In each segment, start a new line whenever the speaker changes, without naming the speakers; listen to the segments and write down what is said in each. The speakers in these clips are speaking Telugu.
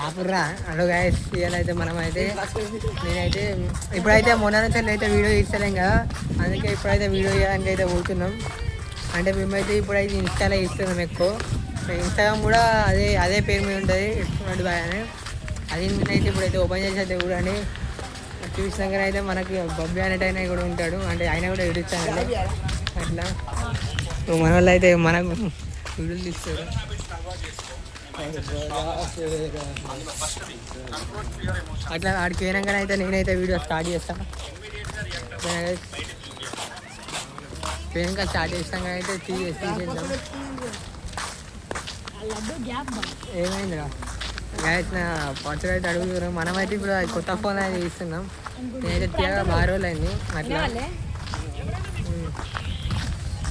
ఆపుర్రా అడు గాయస్ ఇవాళైతే మనమైతే నేనైతే ఇప్పుడైతే మొన్న నుంచి అయితే వీడియో తీస్తలేం కదా, అందుకే ఇప్పుడైతే వీడియో చేయడానికి అయితే పోతున్నాం. అంటే మేమైతే ఇప్పుడైతే ఇన్స్టాలో ఇస్తున్నాం ఎక్కువ. ఇన్స్టాగ్రామ్ కూడా అదే పేరు మీద ఉంటుంది, ఇస్తున్నట్టు బాయ్ అని. అది నేనైతే ఇప్పుడైతే ఓపెన్ చేసేది చూడండి. చూసినాక అయితే మనకి బబ్బీ అనేటైనా కూడా ఉంటాడు, అంటే ఆయన కూడా ఎడుస్తాను అట్లా. మన వాళ్ళు అయితే మనకు వీడియోలు తీస్తారు. అట్లా ఆడికి పోయినాక అయితే నేనైతే వీడియో స్టార్ట్ చేస్తాను. పోయినాక స్టార్ట్ చేస్తాం అయితే తీసేద్దాం. ఏమైందిరా గాయస్ నా పచ్చడి అయితే అడుగుతున్నాం. మనమైతే ఇప్పుడు కొత్త ఫోన్ అయితే ఇస్తున్నాం. నేనైతే తీయగా బాగా రోజులు అయింది అట్లా.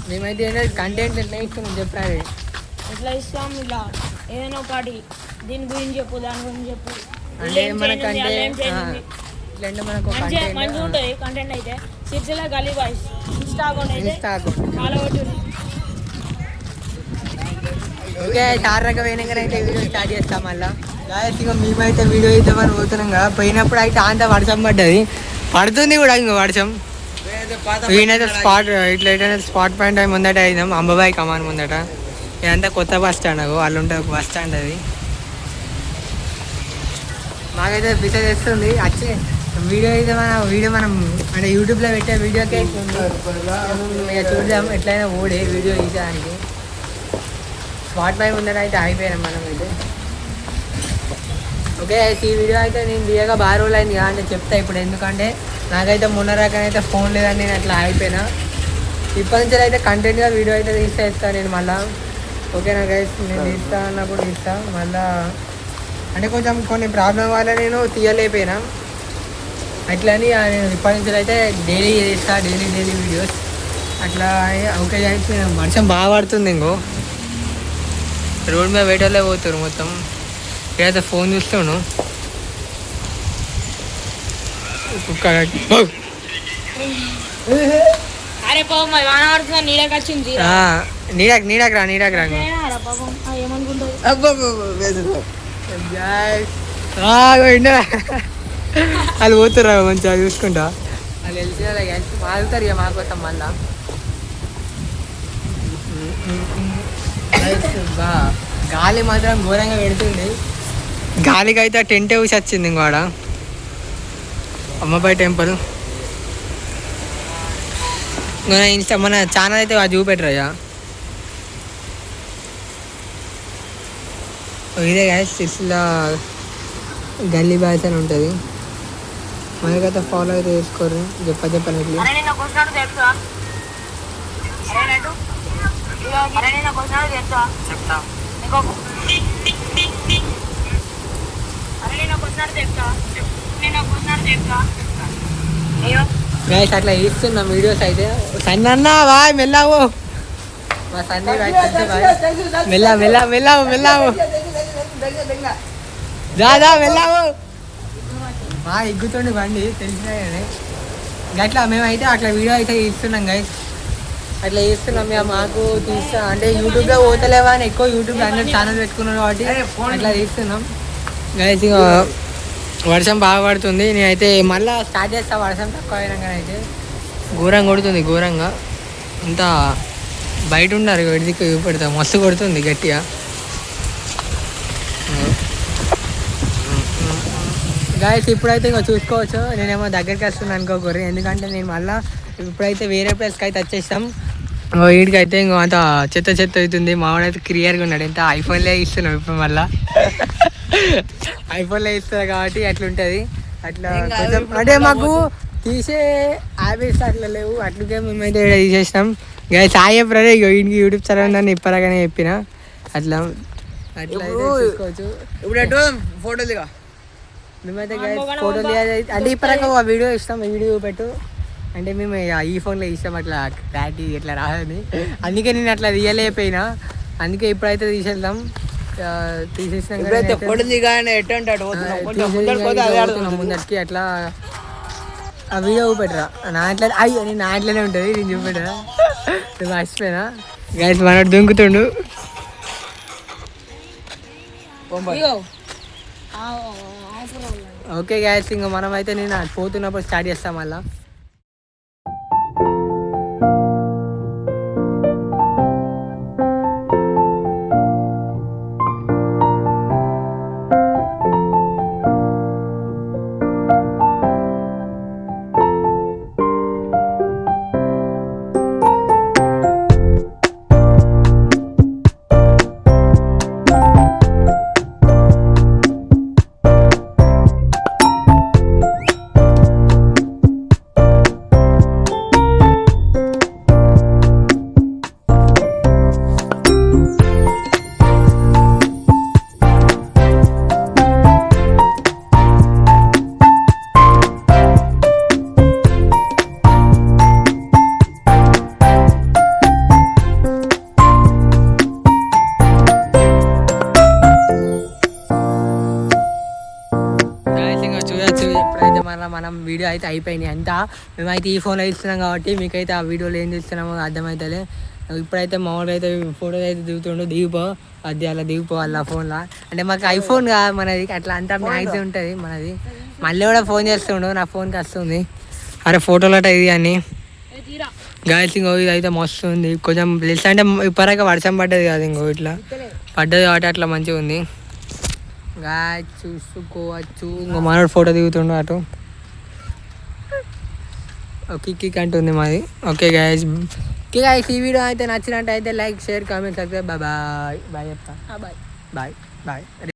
మేమైతే ఏంటంటే కంటెంట్ ఎట్లా ఇస్తున్నాం చెప్పాలి,
ఎట్లా ఇస్తాం ఇలా ఏదైనా ఒకటి దీని గురించి చెప్పు, దాని గురించి చెప్పు.
అంటే మనకంటే ఇట్లంటే మనకు
మంచిగా ఉంటుంది కంటెంట్ అయితే. Sircilla Gali boys Insta account follow అవుతుంది.
ఓకే చార్ రకం పోయినాక అయితే వీడియో స్టార్ట్ చేస్తాం మళ్ళీ. గాయస్ ఇక మేమైతే వీడియో ఇద్దామని పోతున్నాం కదా, పోయినప్పుడు అయితే అంత వర్షం పడ్డది, పడుతుంది కూడా ఇంకా వర్షం. ఈయనైతే స్పాట్ ఇట్లయితే స్పాట్ పాయింట్ అయి ముందట అయినాం, అంబాబాయి కమాన్ ముందట. ఇదంతా కొత్త బస్ స్టాండ్ వాళ్ళు ఉంటుంది ఒక బస్ స్టాండ్ అది. మాకైతే పిచ్చ చేస్తుంది వచ్చి వీడియో అయితే మనం అంటే యూట్యూబ్లో పెట్టే వీడియోకే చూద్దాం ఎట్లయినా ఓడే వీడియో తీయడానికి. స్పాట్ పై ముందర అయితే అయిపోయాం మనం అయితే. ఓకే ఈ వీడియో అయితే నేను తీయగా బాగా రోజులు అయింది కదా అంటే చెప్తా ఇప్పుడు, ఎందుకంటే నాకైతే మొన్న రకమైతే ఫోన్ లేదని నేను అట్లా అయిపోయినా. ఇప్పటి నుంచి అయితే కంటెంట్గా వీడియో అయితే తీస్తాను నేను మళ్ళీ. ఓకేనా గైస్, నేను తీస్తా అన్నప్పుడు తీస్తా మళ్ళా. అంటే కొంచెం కొన్ని ప్రాబ్లం వల్ల నేను తీయలేకపోయినా, అట్లని నేను ఇప్పటి నుంచి అయితే డైలీ చేస్తా, డైలీ వీడియోస్ అట్లా. ఓకే గైస్, వర్షం బాగా పడుతుంది, ఇంకో రోడ్ మీద వేటర్లే పోతారు మొత్తం. ఇక్కడైతే ఫోన్ చూస్తాను. నీడకు రా వాళ్ళు పోతుర్రా మంచిగా చూసుకుంటా. వాళ్ళు వెళ్తే మారుతారు ఇక మాకోసం మళ్ళా. గాలి మాత్రం ఘోరంగా పెడుతుంది. గాలికి అయితే టెంట్ హౌస్ వచ్చింది ఇంకోడ అమ్మబాయి టెంపుల్. ఇన్స్టా మన ఛానల్ అయితే అది చూపెట్టరయ్యా. ఇదే గాయస్ సిరిసిల్ల గల్లీ బాయ్స్ అని ఉంటుంది, మనకైతే ఫాలో అయితే చేసుకోరు. చెప్పనట్లు చెప్తా. గైస్ అట్లా ఇస్తున్నాం వీడియోస్ అయితే. సన్నీ అన్న బాయ్ మెల్లావు, మా సన్నీ మెల్లావు దాదా మెల్లావు బాగా ఎగ్గుతుండే బండి తెలిసినా కానీ. అట్లా మేమైతే అట్లా వీడియో అయితే ఇస్తున్నాం గైస్, అట్లా చేస్తున్నాం. మేము మాకు తీస్తా అంటే యూట్యూబ్లో పోతలేవా అని ఎక్కువ యూట్యూబ్లో అందరూ ఛానల్ పెట్టుకున్నాం కాబట్టి అట్లా తీస్తున్నాం గైస్. ఇక వర్షం బాగా పడుతుంది, నేనైతే మళ్ళీ స్టార్ట్ చేస్తా. వర్షం తక్కువ అయినాక అయితే ఘోరంగా కొడుతుంది, ఘోరంగా అంతా బయట ఉన్నారు. వెడిదిక్కు చూపెడతా, మస్తు కొడుతుంది గట్టిగా. గాయస్ ఇప్పుడైతే ఇంకా చూసుకోవచ్చు, నేనేమో దగ్గరికి వస్తున్నాను అనుకోకూడదు, ఎందుకంటే నేను మళ్ళీ ఇప్పుడైతే వేరే ప్లేస్కి అయితే వచ్చేస్తాం. వీడికి అయితే ఇంకో అంత చెత్త అవుతుంది. మావాడైతే క్లియర్గా ఉన్నాడు, ఎంత ఐఫోన్లే ఇస్తున్నాం ఇప్పుడు మళ్ళీ ఐఫోన్లో ఇస్తారు కాబట్టి అట్లుంటుంది. అట్లా కొంచెం అంటే మాకు తీసే హ్యాబిట్స్ అట్లా లేవు, అట్లకే మేమైతే తీసేసినాం. గైస్ సాయి చెప్పారు ఇక వీడికి యూట్యూబ్ ఛానల్ అని ఇప్పలాగానే చెప్పిన. అట్లా అట్లా అయితే చూసుకోవచ్చు. ఇప్పుడు ఫోటోలుగా మేమైతే ఫోటోలు అంటే ఇప్పటికే ఒక వీడియో ఇస్తాం, వీడియో పెట్టు అంటే మేము ఈ ఫోన్లో ఇస్తాం అట్లా క్లారిటీ ఇట్లా రాదని. అందుకే నేను అట్లా తీయలేకపోయినా, అందుకే ఇప్పుడైతే తీసేద్దాం. తీసేసినాం ముందరికి అట్లా ఆ వీడియో చూపెట్టరా నాట్లే. అయ్యో నేను నాట్లోనే ఉంటుంది, నేను చూపెట్టరా మర్చిపోయినా. గైస్ మనడు దుంకుతుండు. ఓకే గ్యాస్ ఇంకా మనం అయితే నేను పోతున్నప్పుడు స్టార్ట్ చేస్తాం మళ్ళా. ఎప్పుడైతే మనం వీడియో అయితే అయిపోయినాయి అంతా. మేమైతే ఈ ఫోన్లో ఇస్తున్నాం కాబట్టి మీకైతే ఆ వీడియోలో ఏం చేస్తున్నామో అర్థమవుతుంది. ఇప్పుడైతే మామూలుగా అయితే ఫోటోలు అయితే దిగుతుండో దిగిపో అది అలా దిగిపోవాలి ఆ ఫోన్లో. అంటే మాకు ఐఫోన్ కాదు మనది, అట్లా అంతా మ్యాక్స్ ఉంటుంది మనది. మళ్ళీ కూడా ఫోన్ చేస్తుండు, నా ఫోన్కి వస్తుంది అరే ఫోటోలు అట ఇది అని. గాయస్ ఇంకో ఇది అయితే మస్తు ఉంది. కొంచెం ప్లస్ అంటే ఇప్పటికే వర్షం పడ్డది కాదు, ఇంకో ఇట్లా పడ్డది కాబట్టి అట్లా మంచిగా ఉంది. గాయస్ చూసుకోవచ్చు. ఇంకో మనోడు ఫోటో దిగుతుండు అటు కిక్ అంటుంది మాది. ఓకే గాయస్, ఓకే గాయస్ ఈ వీడియో అయితే నచ్చినట్టు అయితే like share comment subscribe. Bye bye చెప్తా. Bye bye bye.